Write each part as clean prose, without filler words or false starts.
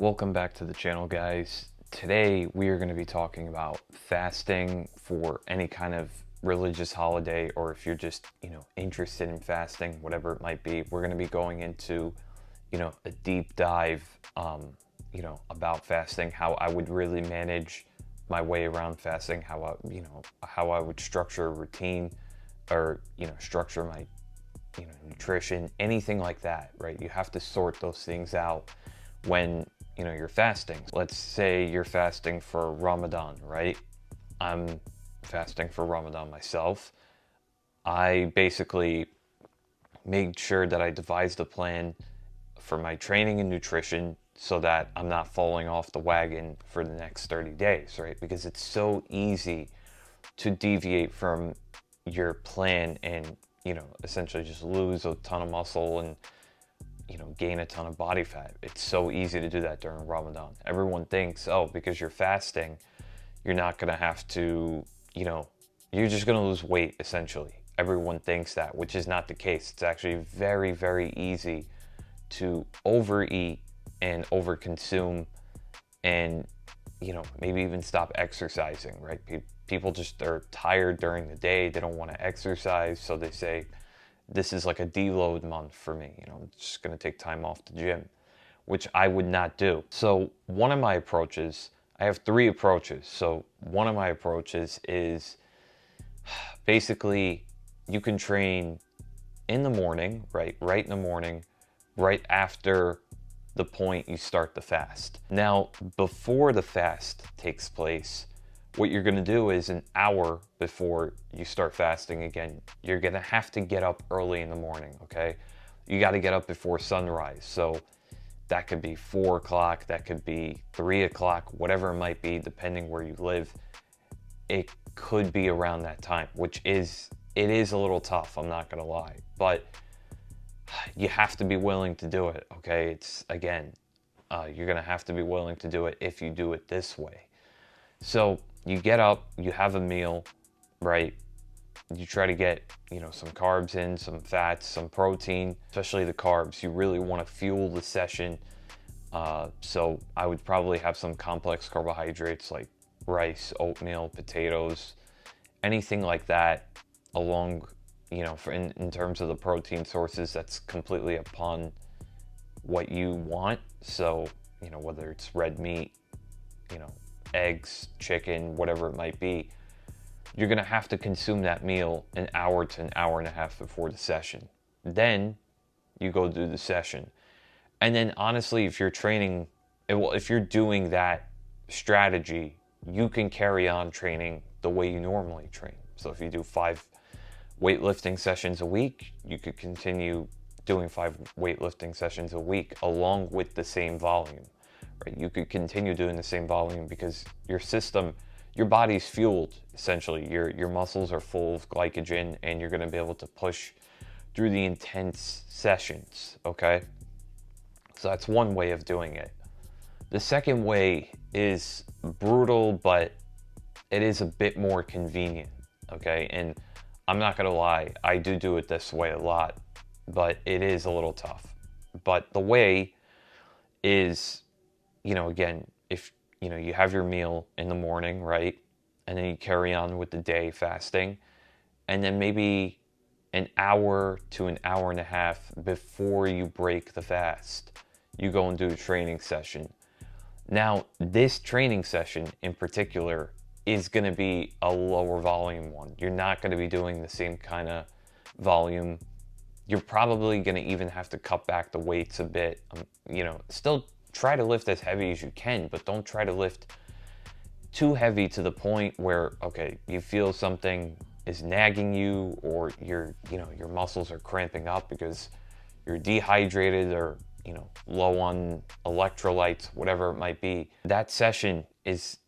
Welcome back to the channel, guys. Today we are going to be talking about fasting for any kind of religious holiday, or if you're just, interested in fasting, whatever it might be. We're going to be going into, a deep dive, about fasting, how I would really manage my way around fasting, how I would structure a routine, or, structure my, nutrition, anything like that, right? You have to sort those things out when you're fasting. Let's say you're fasting for Ramadan, right? I'm fasting for Ramadan myself. I basically made sure that I devised a plan for my training and nutrition so that I'm not falling off the wagon for the next 30 days, right? Because it's so easy to deviate from your plan and, essentially just lose a ton of muscle and gain a ton of body fat. It's so easy to do that during Ramadan. Everyone thinks, oh, because you're fasting, you're not gonna have to, you're just gonna lose weight, essentially. Everyone thinks that, which is not the case. It's actually very, very easy to overeat and overconsume and, maybe even stop exercising, right? People just are tired during the day. They don't wanna exercise, so they say, this is like a deload month for me. I'm just going to take time off the gym, which I would not do. So one of my approaches, I have three approaches. So one of my approaches is basically you can train in the morning, right in the morning, right after the point you start the fast. Now, before the fast takes place, what you're going to do is an hour before you start fasting again, you're going to have to get up early in the morning, okay? You got to get up before sunrise. So that could be 4 o'clock, that could be 3 o'clock, whatever it might be, depending where you live. It could be around that time, it is a little tough, I'm not going to lie. But you have to be willing to do it, okay? It's, again, you're going to have to be willing to do it if you do it this way. So you get up, you have a meal, right? You try to get, some carbs in, some fats, some protein, especially the carbs. You really want to fuel the session. So I would probably have some complex carbohydrates like rice, oatmeal, potatoes, anything like that, along, in terms of the protein sources, that's completely upon what you want. So, whether it's red meat, eggs, chicken, whatever it might be, you're going to have to consume that meal an hour to an hour and a half before the session. Then you go do the session. And then honestly, if you're training, if you're doing that strategy, you can carry on training the way you normally train. So if you do 5 weightlifting sessions a week, you could continue doing 5 weightlifting sessions a week along with the same volume. Right? You could continue doing the same volume because your system, your body's fueled, essentially. Your muscles are full of glycogen and you're going to be able to push through the intense sessions, okay? So that's one way of doing it. The second way is brutal, but it is a bit more convenient, okay? And I'm not going to lie, I do it this way a lot, but it is a little tough. But the way is, again, if, you have your meal in the morning, right? And then you carry on with the day fasting. And then maybe an hour to an hour and a half before you break the fast, you go and do a training session. Now, this training session in particular is going to be a lower volume one. You're not going to be doing the same kind of volume. You're probably going to even have to cut back the weights a bit. Still try to lift as heavy as you can, but don't try to lift too heavy to the point where, okay, you feel something is nagging you, or your muscles are cramping up because you're dehydrated or, low on electrolytes, whatever it might be. That session is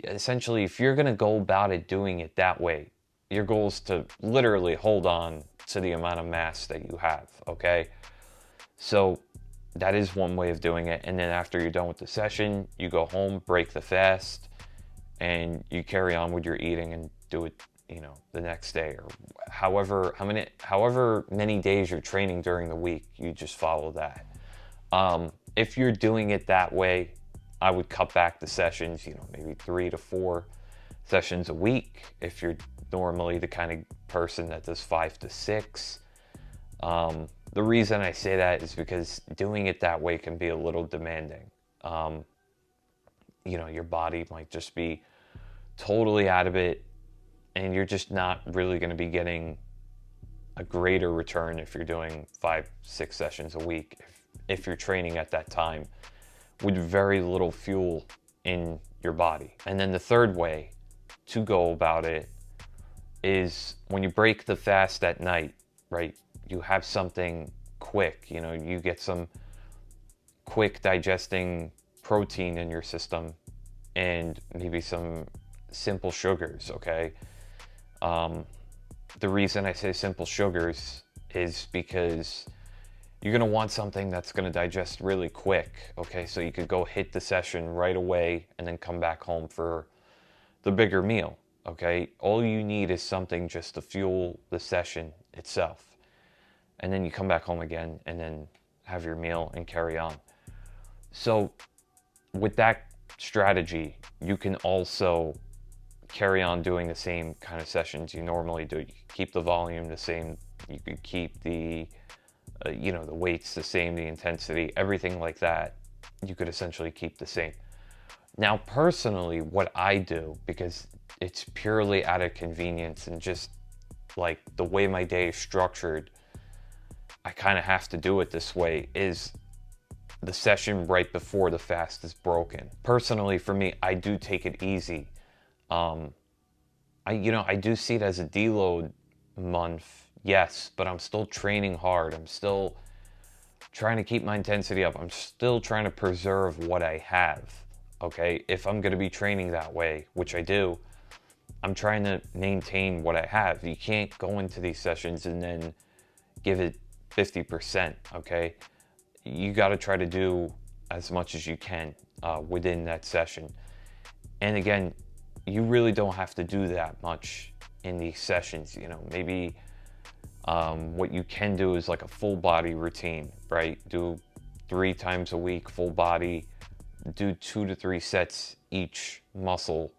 essentially, if you're going to go about it doing it that way, your goal is to literally hold on to the amount of mass that you have, okay? So that is one way of doing it. And then after you're done with the session, you go home, break the fast, and you carry on with your eating and do it, the next day, or however many days you're training during the week, you just follow that. If you're doing it that way, I would cut back the sessions, you know, maybe 3 to 4 sessions a week if you're normally the kind of person that does 5 to 6. The reason I say that is because doing it that way can be a little demanding. You know, your body might just be totally out of it, and you're just not really going to be getting a greater return if you're doing 5, 6 sessions a week, if you're training at that time with very little fuel in your body. And then the third way to go about it is when you break the fast at night, right? You have something quick, you know, you get some quick digesting protein in your system and maybe some simple sugars, okay? The reason I say simple sugars is because you're gonna want something that's gonna digest really quick, okay? So you could go hit the session right away and then come back home for the bigger meal, okay? All you need is something just to fuel the session itself. And then you come back home again and then have your meal and carry on. So with that strategy, you can also carry on doing the same kind of sessions you normally do. You can keep the volume the same. You could keep the, you know, the weights the same, the intensity, everything like that. You could essentially keep the same. Now, personally, what I do, because it's purely out of convenience and just like the way my day is structured, I kind of have to do it this way, is the session right before the fast is broken. Personally, for me, I do take it easy. I do see it as a deload month, yes, but I'm still training hard. I'm still trying to keep my intensity up. I'm still trying to preserve what I have, okay? If I'm gonna be training that way, which I do, I'm trying to maintain what I have. You can't go into these sessions and then give it 50%, okay? You gotta try to do as much as you can within that session. And again, you really don't have to do that much in these sessions. You know, maybe what you can do is like a full body routine, right? Do 3 times a week, full body, do 2 to 3 sets each muscle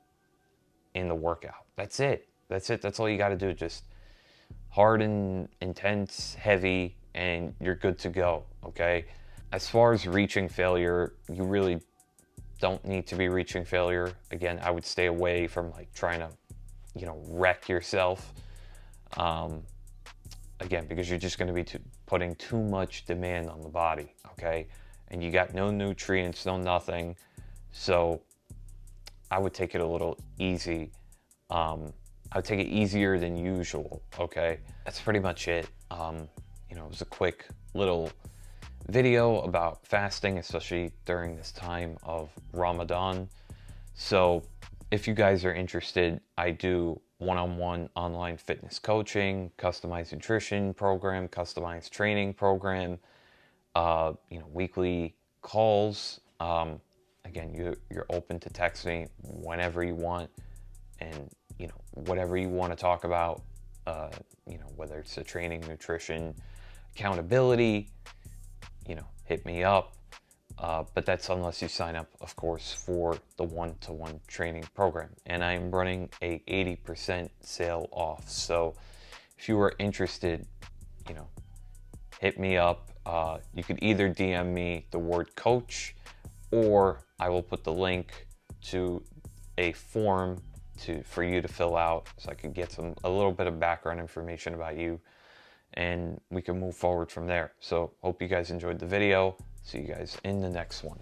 in the workout. That's it. That's it. That's all you got to do. Just hard and intense, heavy, and you're good to go, okay? As far as reaching failure, you really don't need to be reaching failure. Again, I would stay away from like trying to, you know, wreck yourself. Again, because you're just going to be putting too much demand on the body, okay? And you got no nutrients, no nothing. So I would take it a little easy. I would take it easier than usual, okay? That's pretty much it. You know, it was a quick little video about fasting, especially during this time of Ramadan. So if you guys are interested, I do one-on-one online fitness coaching, customized nutrition program, customized training program, you know, weekly calls. Again, you're open to text me whenever you want, and you know, whatever you want to talk about, you know, whether it's a training, nutrition, accountability, you know, hit me up. But that's unless you sign up, of course, for the one-to-one training program. And I'm running a 80% sale off. So if you are interested, you know, hit me up. You could either DM me the word coach, or I will put the link to a form for you to fill out, so I could get a little bit of background information about you, and we can move forward from there. So hope you guys enjoyed the video. See you guys in the next one.